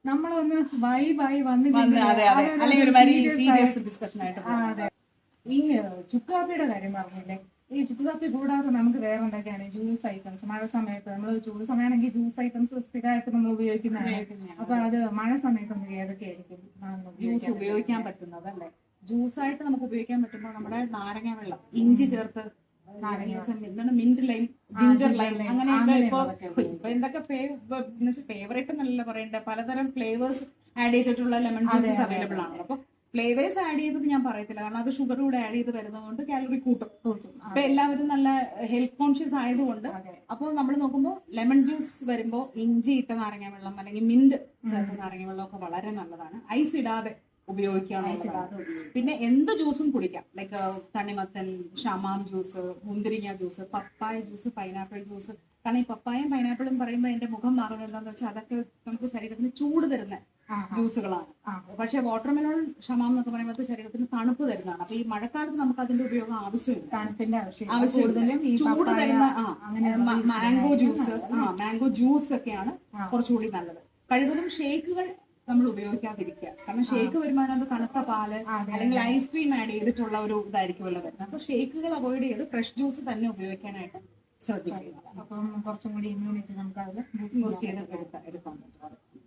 നമ്മളൊന്ന് വൈബായി വന്നിട്ട് അതെ. ഈ ചുക്ക് കാപ്പിയുടെ കാര്യം പറഞ്ഞില്ലേ, ഈ ചുക്ക് കാപ്പി കൂടാതെ നമുക്ക് വേറെ എന്തൊക്കെയാണ് ജ്യൂസ് ഐറ്റംസ്. മഴ സമയത്ത് നമ്മൾ ചൂട് സമയമാണെങ്കിൽ ജ്യൂസ് ഐറ്റംസ് സ്ഥിരമായിട്ട് നമ്മൾ ഉപയോഗിക്കുന്നതാണ്. അപ്പൊ അത് മഴ സമയത്ത് നമുക്ക് ഏതൊക്കെയായിരിക്കും ജ്യൂസ് ഉപയോഗിക്കാൻ പറ്റുന്നത് അല്ലേ? ജ്യൂസായിട്ട് നമുക്ക് ഉപയോഗിക്കാൻ പറ്റുമ്പോൾ നമ്മുടെ നാരങ്ങ വെള്ളം, ഇഞ്ചി ചേർത്ത്, മിന്റ് ലൈം, ജിഞ്ചർ ലൈം, അങ്ങനെയൊക്കെ ഇപ്പൊ എന്തൊക്കെ ഫേവറേറ്റ് എന്നല്ല പറയണ്ടേ, പലതരം ഫ്ലേവേഴ്സ് ആഡ് ചെയ്തിട്ടുള്ള ലെമൺ ജ്യൂസസ് അവൈലബിൾ ആണ്. അപ്പൊ ഫ്ലേവേഴ്സ് ആഡ് ചെയ്തത് ഞാൻ പറയത്തില്ല, കാരണം അത് ഷുഗർ കൂടെ ആഡ് ചെയ്ത് വരുന്നതുകൊണ്ട് കാലറി കൂട്ടും. അപ്പൊ എല്ലാവരും നല്ല ഹെൽത്ത് കോൺഷ്യസ് ആയതുകൊണ്ട് അപ്പോൾ നമ്മൾ നോക്കുമ്പോൾ ലെമൺ ജ്യൂസ് വരുമ്പോൾ ഇഞ്ചി ഇട്ട നാരങ്ങ വെള്ളം അല്ലെങ്കിൽ മിന്റ് ചേർത്ത നാരങ്ങ വെള്ളം ഒക്കെ വളരെ നല്ലതാണ്. ഐസ് ഇടാതെ ഉപയോഗിക്കാം. പിന്നെ എന്ത് ജ്യൂസും കുടിക്കാം, ലൈക്ക് തണ്ണിമത്തൻ, ഷമാം ജ്യൂസ്, മുന്തിരിങ്ങ ജ്യൂസ്, പപ്പായ ജ്യൂസ്, പൈനാപ്പിൾ ജ്യൂസ്. കാരണം ഈ പപ്പായയും പൈനാപ്പിളും പറയുമ്പോൾ എന്റെ മുഖം മാറുന്നത് എന്താണെന്ന് വെച്ചാൽ അതൊക്കെ നമുക്ക് ശരീരത്തിന് ചൂട് തരുന്ന ജ്യൂസുകളാണ്. പക്ഷെ വാട്ടർമെലോൺ, ഷമാം എന്നൊക്കെ പറയുമ്പോൾ ശരീരത്തിന് തണുപ്പ് തരുന്നതാണ്. അപ്പൊ ഈ മഴക്കാലത്ത് നമുക്ക് അതിന്റെ ഉപയോഗം ആവശ്യമില്ല, തണുപ്പിന്റെ ആവശ്യമില്ല. ചൂട് തരുന്ന മാംഗോ ജ്യൂസ് ഒക്കെയാണ് കുറച്ചുകൂടി നല്ലത്. കഴിവതും ഷേക്കുകൾ നമ്മൾ ഉപയോഗിക്കാതിരിക്കുക, കാരണം ഷേക്ക് വരുമ്പോൾ അതിനകത്ത് തണുത്ത പാല് അല്ലെങ്കിൽ ഐസ്ക്രീം ആഡ് ചെയ്തിട്ടുള്ള ഒരു ഇതായിരിക്കുമല്ലോ വരുന്നത്. അപ്പൊ ഷേക്കുകൾ അവോയ്ഡ് ചെയ്ത് ഫ്രഷ് ജ്യൂസ് തന്നെ ഉപയോഗിക്കാനായിട്ട് ശ്രദ്ധിക്കുക. അപ്പം കുറച്ചും കൂടി ഇമ്മ്യൂണിറ്റി നമുക്ക് അതിൽ ബൂസ്റ്റ് ചെയ്ത് എടുക്കാൻ പറ്റും.